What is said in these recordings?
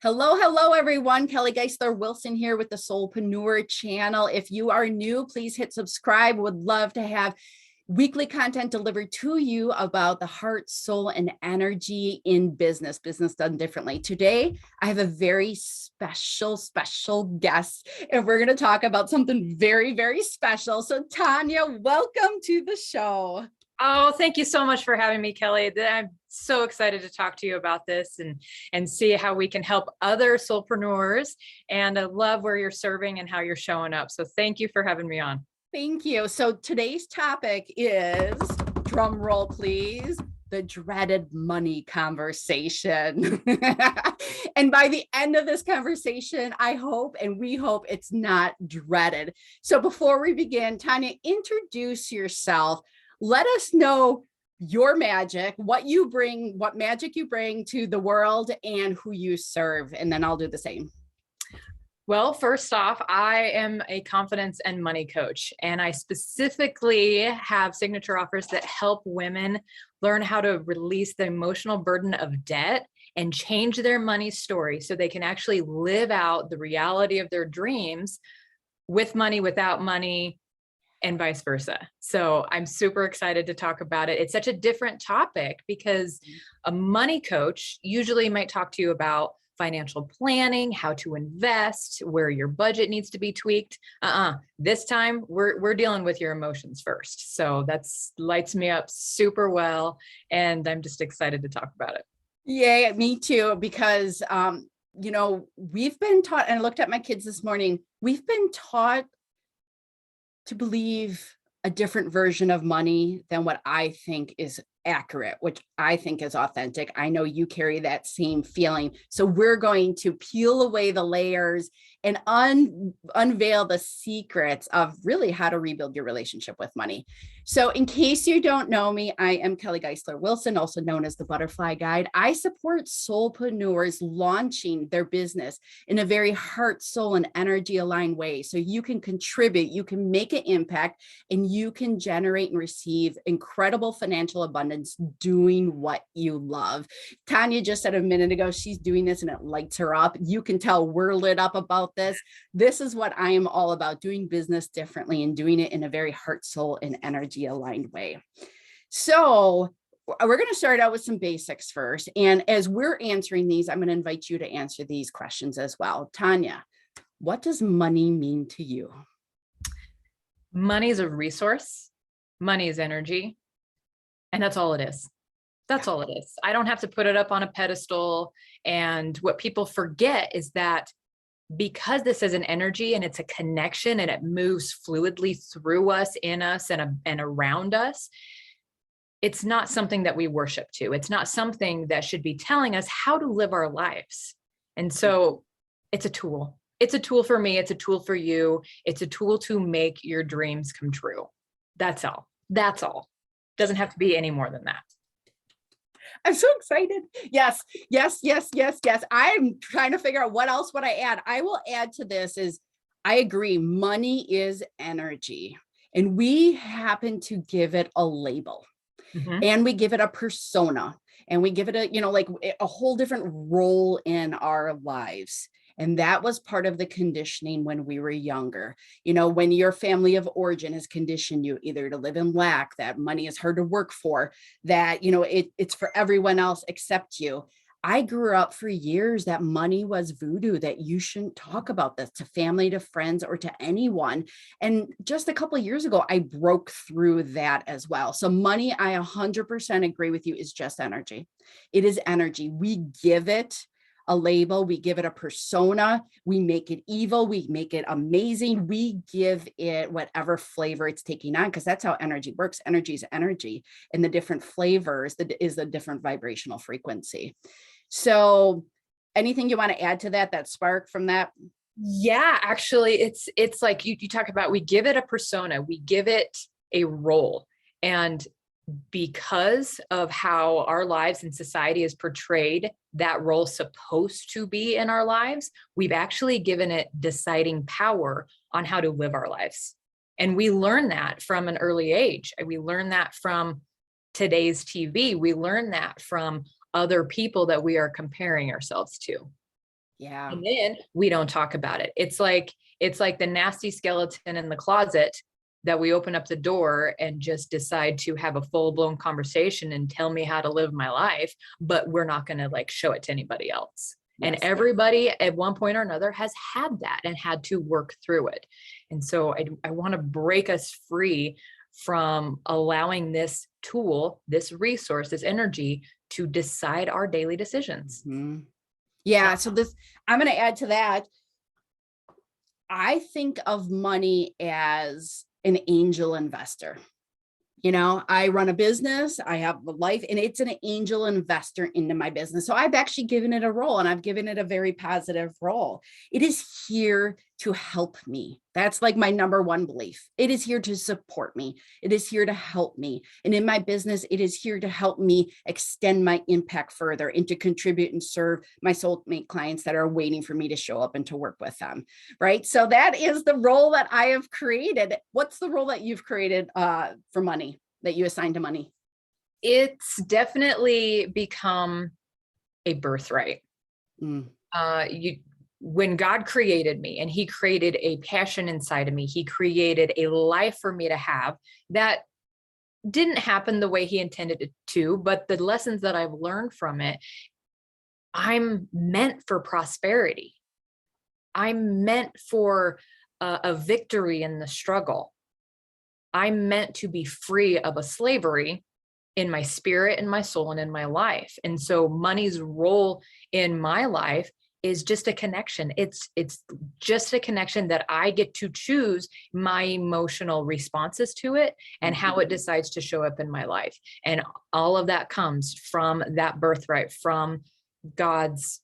Hello, everyone. Kelly Geisler Wilson here with the Soulpreneur channel. If you are new, please hit subscribe. Would love to have weekly content delivered to you about the heart, soul, and energy in business done differently. Today, I have a very special guest, and we're going to talk about something very special. So Tanya, welcome to the show. Oh, thank you so much for having me, Kelly. I'm so excited to talk to you about this and see how we can help other soulpreneurs. And I love where you're serving and how you're showing up. So thank you for having me on. Thank you. So today's topic is, drum roll please, the dreaded money conversation. And by the end of this conversation, I hope and we hope it's not dreaded. So before we begin, Tanya, introduce yourself. Let us know your magic, what magic you bring to the world and who you serve. And then I'll do the same. Well, first off, I am a confidence and money coach, and I specifically have signature offers that help women learn how to release the emotional burden of debt and change their money story so they can actually live out the reality of their dreams with money, without money, and vice versa. So I'm super excited to talk about it. It's such a different topic because a money coach usually might talk to you about financial planning, how to invest, where your budget needs to be tweaked. This time we're dealing with your emotions first. So that's lights me up super well. And I'm just excited to talk about it. Yeah, me too, because, we've been taught, and I looked at my kids this morning, we've been taught to believe a different version of money than what I think is accurate, which I think is authentic. I know you carry that same feeling. So we're going to peel away the layers and unveil the secrets of really how to rebuild your relationship with money. So in case you don't know me, I am Kelly Geisler Wilson, also known as the Butterfly Guide. I support soulpreneurs launching their business in a very heart, soul, and energy aligned way. So you can contribute, you can make an impact, and you can generate and receive incredible financial abundance doing what you love. Tanya just said a minute ago, she's doing this and it lights her up. You can tell we're lit up about this. This is what I am all about, doing business differently and doing it in a very heart, soul, and energy aligned way. So we're going to start out with some basics first. And as we're answering these, I'm going to invite you to answer these questions as well. Tanya, what does money mean to you? Money is a resource. Money is energy. And that's all it is. That's all it is. I don't have to put it up on a pedestal. And what people forget is that because this is an energy and it's a connection and it moves fluidly through us, in us, and around us, it's not something that we worship to. It's not something that should be telling us how to live our lives. And so it's a tool. It's a tool for me. It's a tool for you. It's a tool to make your dreams come true. That's all. That's all. Doesn't have to be any more than that. I'm so excited. Yes. I'm trying to figure out what else would I add. I will add to this is I agree. Money is energy, and we happen to give it a label, and we give it a persona, and we give it a whole different role in our lives. And that was part of the conditioning when we were younger. When your family of origin has conditioned you either to live in lack, that money is hard to work for, that, it's for everyone else except you. I grew up for years that money was voodoo, that you shouldn't talk about this to family, to friends, or to anyone. And just a couple of years ago, I broke through that as well. So money, I 100% agree with you, is just energy. It is energy. We give it a label, we give it a persona, we make it evil, we make it amazing, we give it whatever flavor it's taking on, because that's how energy works. Energy is energy, and the different flavors is the different vibrational frequency. So anything you want to add to that spark from that? Yeah, actually, it's like you talk about, we give it a persona, we give it a role. And because of how our lives and society is portrayed that role supposed to be in our lives, we've actually given it deciding power on how to live our lives. And we learn that from an early age. We learn that from today's TV. We learn that from other people that we are comparing ourselves to. Yeah. And then we don't talk about it. It's like the nasty skeleton in the closet that we open up the door and just decide to have a full-blown conversation and tell me how to live my life, but we're not going to like show it to anybody else. And Yes. everybody at one point or another has had that and had to work through it. And so I want to break us free from allowing this tool, this resource, this energy to decide our daily decisions. Mhm. Yeah. So I'm going to add to that. I think of money as an angel investor. You know, I run a business, I have a life, and it's an angel investor into my business. So I've actually given it a role, and I've given it a very positive role. It is here to help me. That's like my number one belief. It is here to support me. It is here to help me. And in my business, it is here to help me extend my impact further and to contribute and serve my soulmate clients that are waiting for me to show up and to work with them. Right. So that is the role that I have created. What's the role that you've created for money, that you assign to money? It's definitely become a birthright. When God created me and he created a passion inside of me, he created a life for me to have that didn't happen the way he intended it to, but the lessons that I've learned from it, I'm meant for prosperity. I'm meant for a victory in the struggle. I'm meant to be free of a slavery in my spirit, in my soul, and in my life. And so money's role in my life is just a connection. It's just a connection that I get to choose my emotional responses to it and how it decides to show up in my life. And all of that comes from that birthright, from God's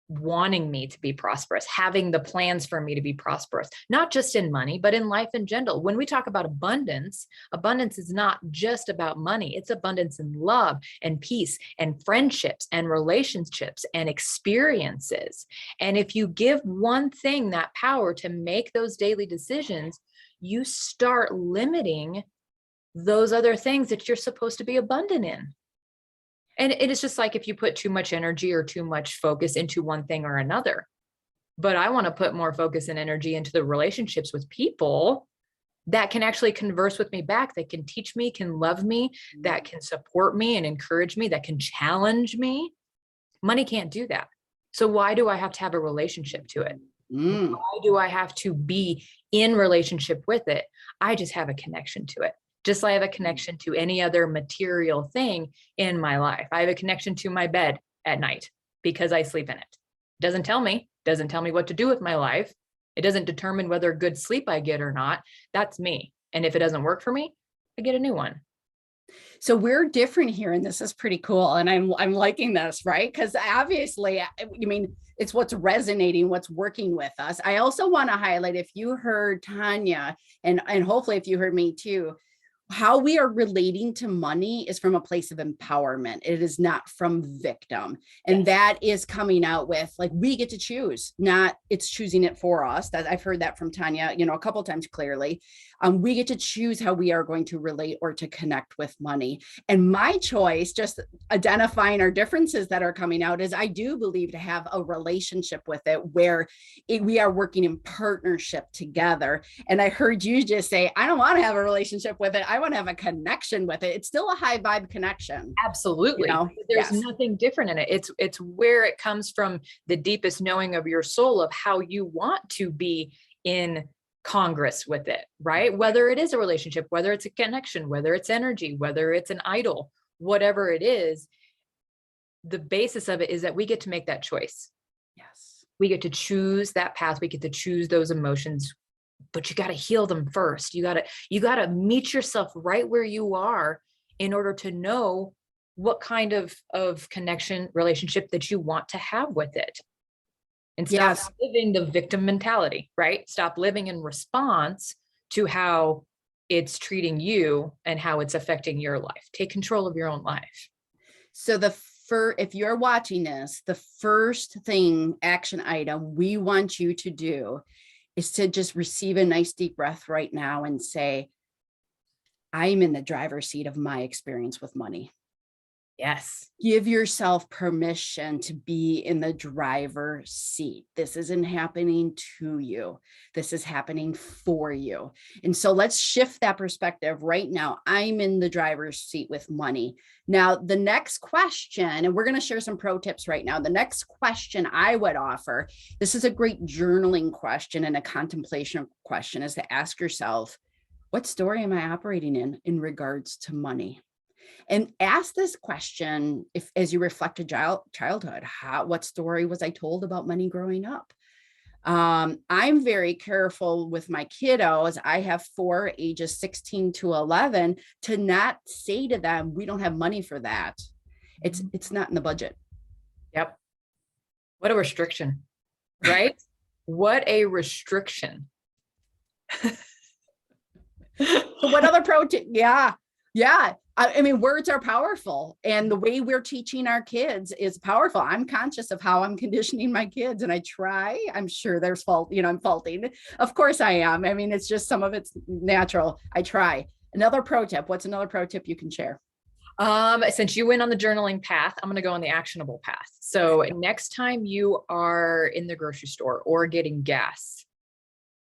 wanting me to be prosperous, having the plans for me to be prosperous, not just in money, but in life in general. When we talk about abundance, abundance is not just about money. It's abundance in love and peace and friendships and relationships and experiences. And if you give one thing that power to make those daily decisions, you start limiting those other things that you're supposed to be abundant in. And it is just like if you put too much energy or too much focus into one thing or another. But I want to put more focus and energy into the relationships with people that can actually converse with me back, that can teach me, can love me, that can support me and encourage me, that can challenge me. Money can't do that. So why do I have to have a relationship to it? Why do I have to be in relationship with it? I just have a connection to it. Just like I have a connection to any other material thing in my life. I have a connection to my bed at night because I sleep in it. Doesn't tell me what to do with my life. It doesn't determine whether good sleep I get or not. That's me. And if it doesn't work for me, I get a new one. So we're different here, and this is pretty cool. And I'm liking this, right? Because obviously, I mean, it's what's resonating, what's working with us. I also want to highlight, if you heard Tanya, and hopefully if you heard me too, how we are relating to money is from a place of empowerment. It is not from victim. And that is coming out with, like, we get to choose, not it's choosing it for us. That I've heard that from Tanya, a couple of times clearly. We get to choose how we are going to relate or to connect with money. And my choice, just identifying our differences that are coming out, is I do believe to have a relationship with it where we are working in partnership together. And I heard you just say, I don't want to have a relationship with it. I want to have a connection with it. It's still a high vibe connection. Absolutely. There's nothing different in it. It's where it comes from, the deepest knowing of your soul of how you want to be in Congress with it, right? Whether it is a relationship, whether it's a connection, whether it's energy, whether it's an idol, whatever it is, the basis of it is that we get to make that choice. Yes. We get to choose that path. We get to choose those emotions, but you got to heal them first. You got to meet yourself right where you are in order to know what kind of connection, relationship that you want to have with it. And stop living the victim mentality, right? Stop living in response to how it's treating you and how it's affecting your life. Take control of your own life. So if you're watching this, the first thing, action item we want you to do is to just receive a nice deep breath right now and say, I'm in the driver's seat of my experience with money. Yes. Give yourself permission to be in the driver's seat. This isn't happening to you. This is happening for you. And so let's shift that perspective right now. I'm in the driver's seat with money. Now, the next question, and we're going to share some pro tips right now. The next question I would offer, this is a great journaling question and a contemplation question, is to ask yourself, what story am I operating in regards to money? And ask this question if, as you reflect to childhood, what story was I told about money growing up? I'm very careful with my kiddos. I have 4 ages 16 to 11 to not say to them, we don't have money for that. It's not in the budget. Yep. What a restriction, right? What a restriction. So what other pro tip? Yeah. I mean, words are powerful, and the way we're teaching our kids is powerful. I'm conscious of how I'm conditioning my kids, and I try. I'm sure there's fault, I'm faulting. Of course I am. I mean, it's just some of it's natural. I try. Another pro tip. What's another pro tip you can share? Since you went on the journaling path, I'm going to go on the actionable path. So next time you are in the grocery store or getting gas,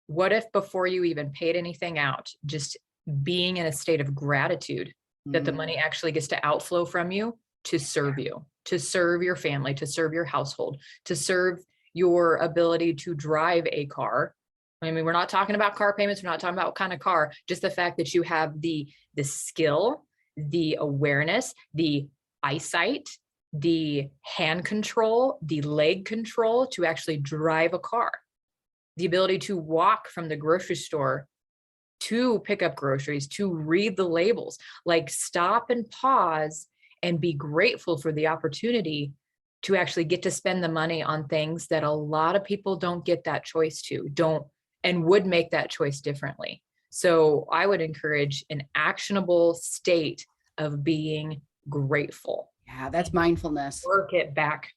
what if before you even paid anything out, just being in a state of gratitude that the money actually gets to outflow from you to serve you, to serve your family, to serve your household, to serve your ability to drive a car. I mean, we're not talking about car payments. We're not talking about what kind of car, just the fact that you have the skill, the awareness, the eyesight, the hand control, the leg control to actually drive a car, the ability to walk from the grocery store to pick up groceries, to read the labels, like stop and pause and be grateful for the opportunity to actually get to spend the money on things that a lot of people don't get that choice to, and would make that choice differently. So I would encourage an actionable state of being grateful. Yeah, that's mindfulness. Work it back.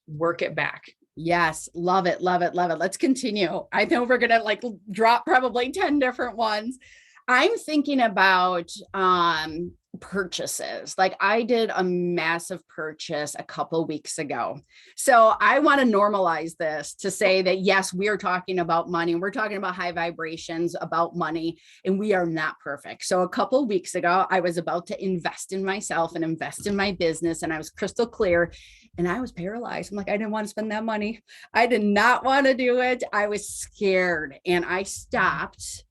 Yes, love it. Let's continue. I know we're going to drop probably 10 different ones. I'm thinking about purchases. Like I did a massive purchase a couple weeks ago. So I want to normalize this to say that, yes, we are talking about money. We're talking about high vibrations about money, and we are not perfect. So a couple of weeks ago, I was about to invest in myself and invest in my business, and I was crystal clear. And I was paralyzed. I'm like, I didn't want to spend that money. I did not want to do it. I was scared, and I stopped.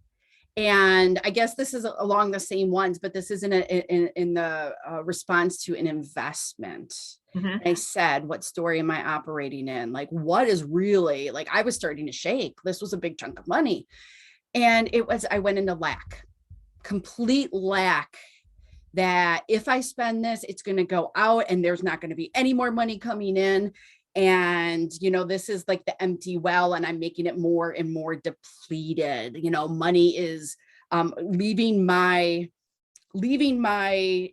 And I guess this is along the same ones, but this is in the response to an investment. Mm-hmm. I said, what story am I operating in? Like, what is really, like, I was starting to shake. This was a big chunk of money. And I went into complete lack, that if I spend this, it's going to go out and there's not going to be any more money coming in. And, this is like the empty well, and I'm making it more and more depleted. Money is leaving my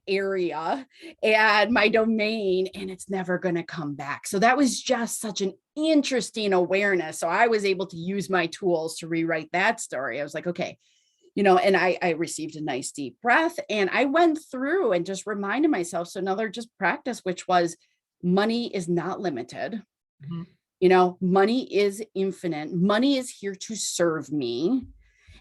area and my domain, and it's never going to come back. So that was just such an interesting awareness. So I was able to use my tools to rewrite that story. I was like, okay, and I received a nice deep breath, and I went through and just reminded myself. So another just practice, which was, money is not limited. Mm-hmm. Money is infinite. Money is here to serve me.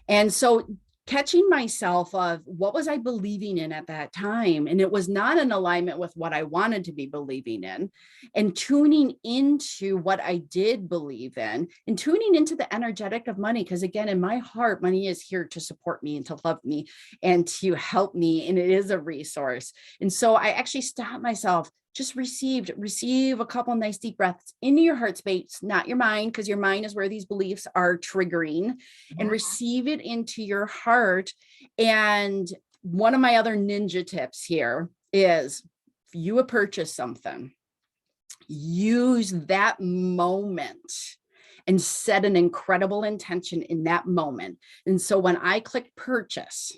And so catching myself of what was I believing in at that time? And it was not in alignment with what I wanted to be believing in, and tuning into what I did believe in, and tuning into the energetic of money. Because again, in my heart, money is here to support me and to love me and to help me. And it is a resource. And so I actually stopped myself, just receive a couple nice deep breaths into your heart space, not your mind, because your mind is where these beliefs are triggering, and receive it into your heart. And one of my other ninja tips here is, if you purchase something, use that moment and set an incredible intention in that moment. And so when I clicked purchase,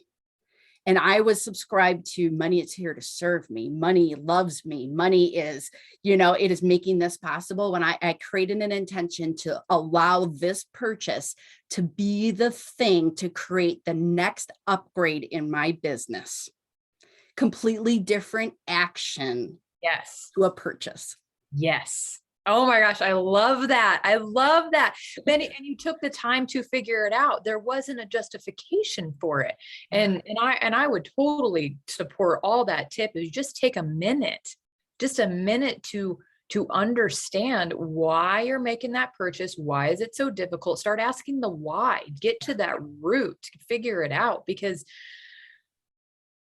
and I was subscribed to, money is here to serve me. Money loves me. Money is, it is making this possible. When I created an intention to allow this purchase to be the thing to create the next upgrade in my business, completely different action Yes. to a purchase. Yes. Oh my gosh, I love that. I love that. Then, and you took the time to figure it out. There wasn't a justification for it. And I would totally support all that tip. Is just take a minute, just a minute to understand why you're making that purchase. Why is it so difficult? Start asking the why. Get to that root, figure it out, because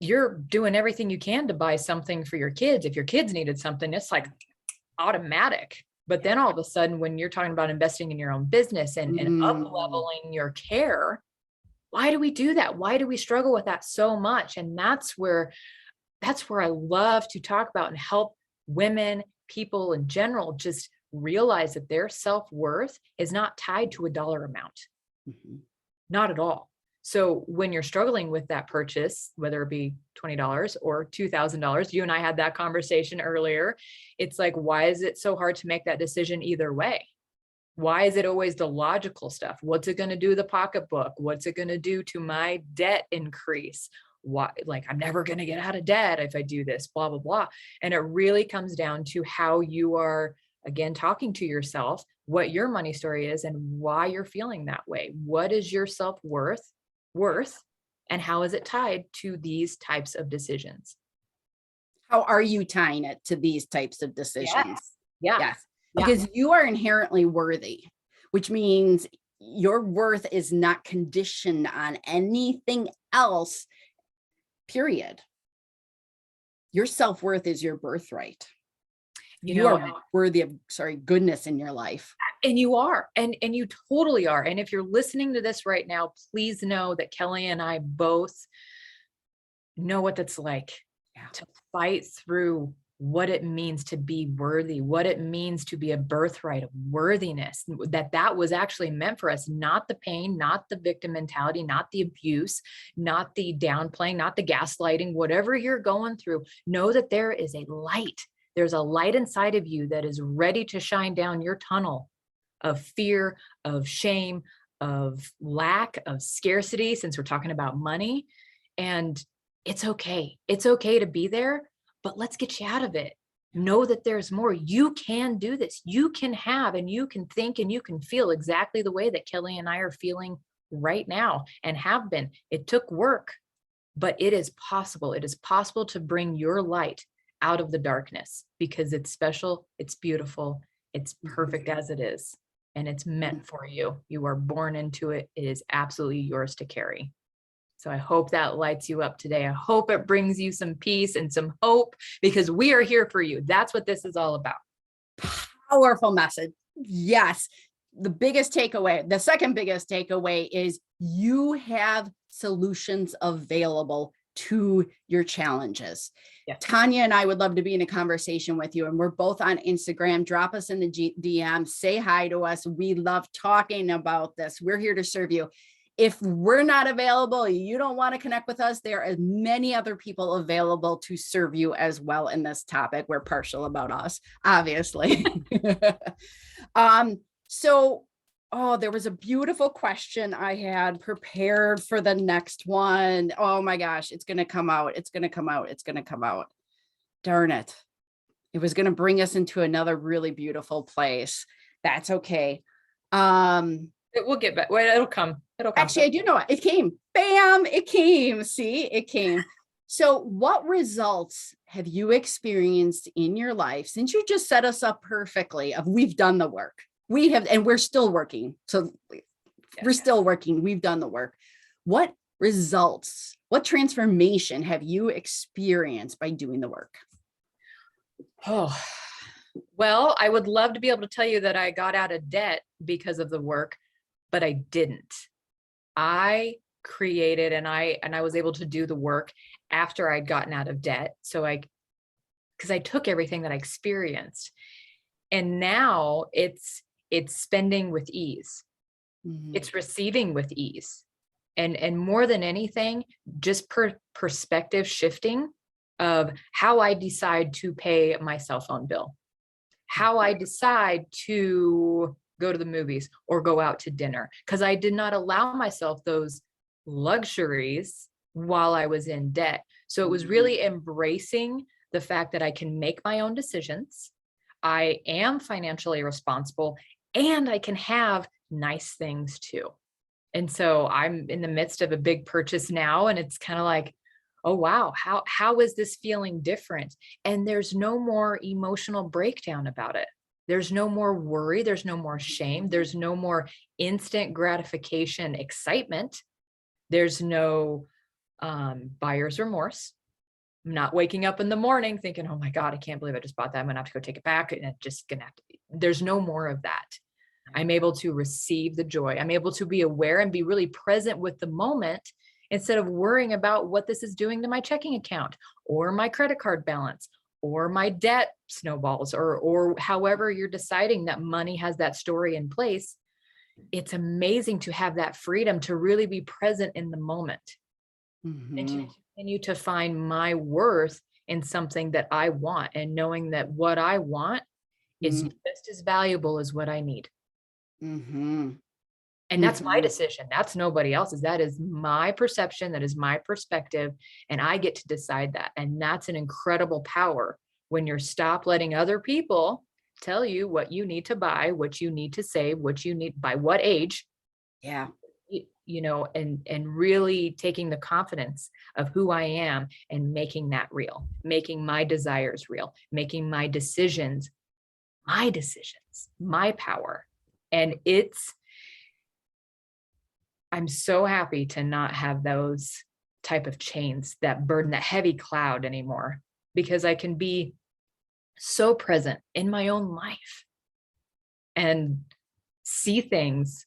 you're doing everything you can to buy something for your kids. If your kids needed something, it's like automatic. But then all of a sudden, when you're talking about investing in your own business and up-leveling your care, why do we do that? Why do we struggle with that so much? And that's where I love to talk about and help women, people in general, just realize that their self-worth is not tied to a dollar amount. Not at all. So when you're struggling with that purchase, whether it be $20 or $2,000, you and I had that conversation earlier. It's like, why is it so hard to make that decision either way? Why is it always the logical stuff? What's it going to do to the pocketbook? What's it going to do to my debt increase? Why, like, I'm never going to get out of debt if I do this, blah, blah, blah. And it really comes down to how you are, again, talking to yourself, what your money story is and why you're feeling that way. What is your self-worth? And how is it tied to these types of decisions? How are you tying it to these types of decisions? Yes. Because you are inherently worthy, which means your worth is not conditioned on anything else, period. Your self-worth is your birthright. You are worthy of, goodness in your life. And you are, and you totally are. And if you're listening to this right now, please know that Kelly and I both know what that's like to fight through what it means to be worthy, what it means to be a birthright of worthiness, that was actually meant for us, not the pain, not the victim mentality, not the abuse, not the downplaying, not the gaslighting, whatever you're going through. Know that there is a light. There's a light inside of you that is ready to shine down your tunnel of fear, of shame, of lack, of scarcity, since we're talking about money. And it's okay. It's okay to be there, but let's get you out of it. Know that there's more. You can do this. You can have, and you can think, and you can feel exactly the way that Kelly and I are feeling right now and have been. It took work, but it is possible. It is possible to bring your light out of the darkness, because it's special, it's beautiful, it's perfect as it is, and it's meant for you. You are born into it. It is absolutely yours to carry. So I hope that lights you up today. I hope it brings you some peace and some hope, because we are here for you. That's what this is all about. Powerful message. Yes. The biggest takeaway, the second biggest takeaway is you have solutions available to your challenges. Yes. Tanya and I would love to be in a conversation with you, and we're both on Instagram. Drop us in the DM, say hi to us. We love talking about this. We're here to serve you. If we're not available, you don't want to connect with us, there are many other people available to serve you as well in this topic. We're partial about us, obviously. There was a beautiful question I had prepared for the next one. Oh my gosh, it's going to come out. It's going to come out. It's going to come out. Darn it. It was going to bring us into another really beautiful place. That's okay. It will get back. Wait, it'll come. Actually, I do know it. It came. Bam, it came. See, it came. So what results have you experienced in your life since you just set us up perfectly of we've done the work? We have, and we're still working. So we're still working. We've done the work. What results, what transformation have you experienced by doing the work? Oh, well, I would love to be able to tell you that I got out of debt because of the work, but I didn't. I created and I was able to do the work after I'd gotten out of debt. So because I took everything that I experienced, and now it's spending with ease. Mm-hmm. It's receiving with ease. And more than anything, just perspective shifting of how I decide to pay my cell phone bill, how I decide to go to the movies or go out to dinner, because I did not allow myself those luxuries while I was in debt. So it was really embracing the fact that I can make my own decisions, I am financially responsible, and I can have nice things too. And so I'm in the midst of a big purchase now, and it's kind of like, oh wow, how is this feeling different? And there's no more emotional breakdown about it. There's no more worry, there's no more shame, there's no more instant gratification excitement. There's no buyer's remorse. I'm not waking up in the morning thinking, oh my God, I can't believe I just bought that. I'm gonna have to go take it back. And it's just gonna have to be, there's no more of that. I'm able to receive the joy. I'm able to be aware and be really present with the moment instead of worrying about what this is doing to my checking account or my credit card balance or my debt snowballs, or however you're deciding that money has that story in place. It's amazing to have that freedom to really be present in the moment and to continue to find my worth in something that I want, and knowing that what I want is just as valuable as what I need. And that's my decision. That's nobody else's. That is my perception. That is my perspective. And I get to decide that. And that's an incredible power when you're stop letting other people tell you what you need to buy, what you need to save, what you need by what age. Yeah. You know, and really taking the confidence of who I am and making that real, making my desires real, making my decisions, my power. And I'm so happy to not have those type of chains that burden, that heavy cloud anymore, because I can be so present in my own life and see things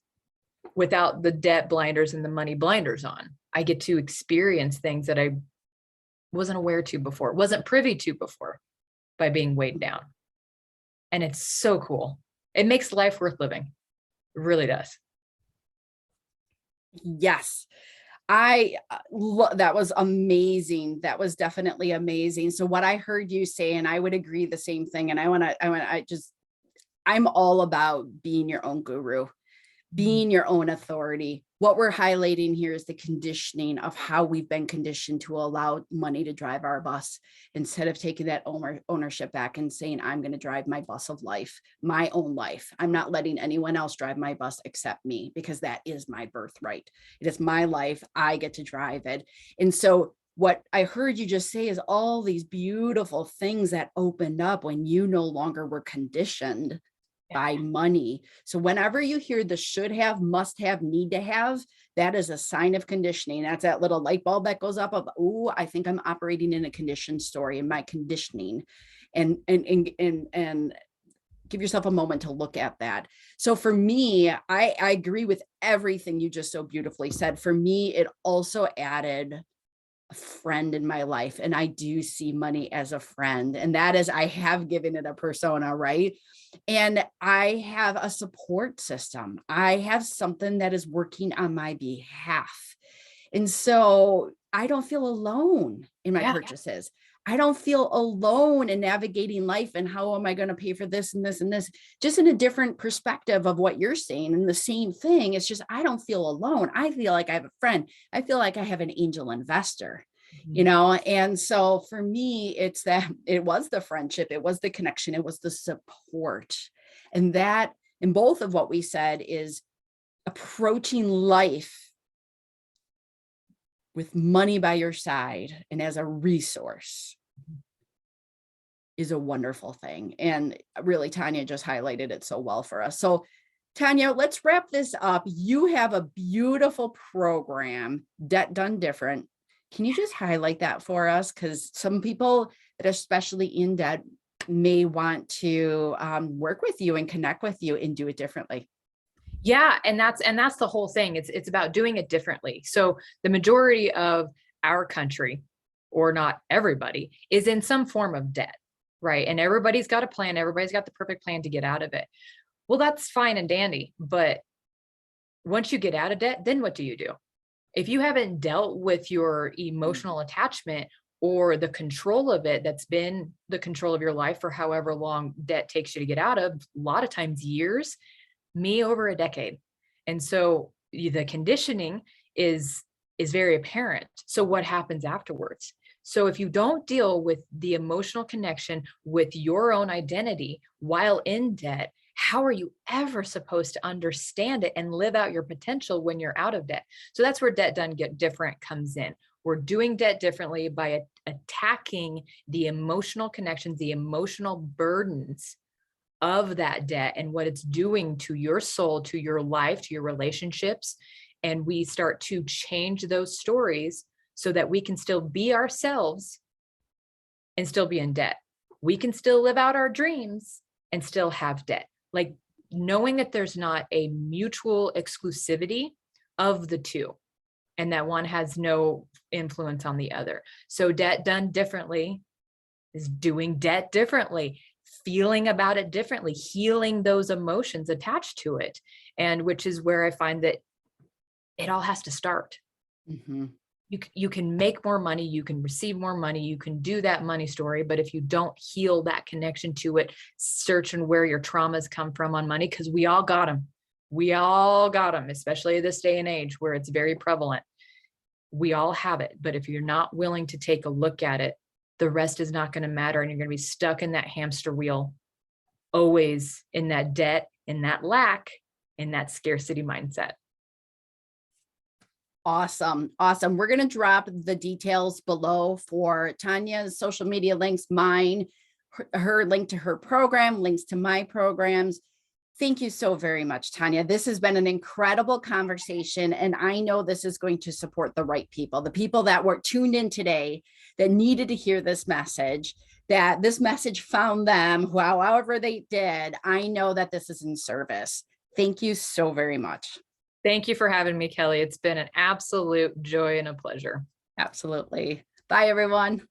without the debt blinders and the money blinders on. I get to experience things that I wasn't aware to before, wasn't privy to before, by being weighed down. And it's so cool. It makes life worth living. It really does. Yes. That was amazing. That was definitely amazing. So what I heard you say, and I would agree the same thing. And I'm all about being your own guru, being your own authority. What we're highlighting here is the conditioning of how we've been conditioned to allow money to drive our bus, instead of taking that ownership back and saying, I'm going to drive my bus of life, my own life. I'm not letting anyone else drive my bus except me, because that is my birthright. It is my life. I get to drive it. And so what I heard you just say is all these beautiful things that opened up when you no longer were conditioned by money. So whenever you hear the should have, must have, need to have, that is a sign of conditioning. That's that little light bulb that goes up of, oh, I think I'm operating in a conditioned story, in my conditioning, and give yourself a moment to look at that. So for me, I agree with everything you just so beautifully said. For me, it also added a friend in my life, and I do see money as a friend, and that is, I have given it a persona, right? And I have a support system. I have something that is working on my behalf. And so I don't feel alone in my purchases. I don't feel alone in navigating life and how am I going to pay for this and this and this, just in a different perspective of what you're saying. And the same thing, it's just, I don't feel alone. I feel like I have a friend. I feel like I have an angel investor, you know? And so for me, it's that it was the friendship, it was the connection, it was the support. And that, in both of what we said, is approaching life with money by your side and as a resource is a wonderful thing. And really, Tanya just highlighted it so well for us. So Tanya, let's wrap this up. You have a beautiful program, Debt Done Different. Can you just highlight that for us? Because some people that are especially in debt may want to work with you and connect with you and do it differently. Yeah. And that's the whole thing. It's about doing it differently. So the majority of our country, or not everybody, is in some form of debt, right? And everybody's got a plan. Everybody's got the perfect plan to get out of it. Well, that's fine and dandy. But once you get out of debt, then what do you do? If you haven't dealt with your emotional attachment or the control of it, that's been the control of your life for however long debt takes you to get out of, a lot of times years, me over a decade. And so the conditioning is very apparent. So what happens afterwards? So if you don't deal with the emotional connection with your own identity while in debt, how are you ever supposed to understand it and live out your potential when you're out of debt? So that's where Debt Done Get Different comes in. We're doing debt differently by attacking the emotional connections, the emotional burdens of that debt and what it's doing to your soul, to your life, to your relationships. And we start to change those stories so that we can still be ourselves and still be in debt. We can still live out our dreams and still have debt. Like knowing that there's not a mutual exclusivity of the two, and that one has no influence on the other. So debt done differently is doing debt differently, feeling about it differently, healing those emotions attached to it. And which is where I find that it all has to start. Mm-hmm. You can make more money, you can receive more money, you can do that money story, but if you don't heal that connection to it, searching where your traumas come from on money, because we all got them. We all got them, especially this day and age where it's very prevalent. We all have it, but if you're not willing to take a look at it, the rest is not going to matter, and you're going to be stuck in that hamster wheel, always in that debt, in that lack, in that scarcity mindset. Awesome. Awesome. We're going to drop the details below for Tanya's social media links, mine, her link to her program, links to my programs. Thank you so very much, Tanya. This has been an incredible conversation, and I know this is going to support the right people, the people that were tuned in today that needed to hear this message, that this message found them, however they did. I know that this is in service. Thank you so very much. Thank you for having me, Kelly. It's been an absolute joy and a pleasure. Absolutely. Bye, everyone.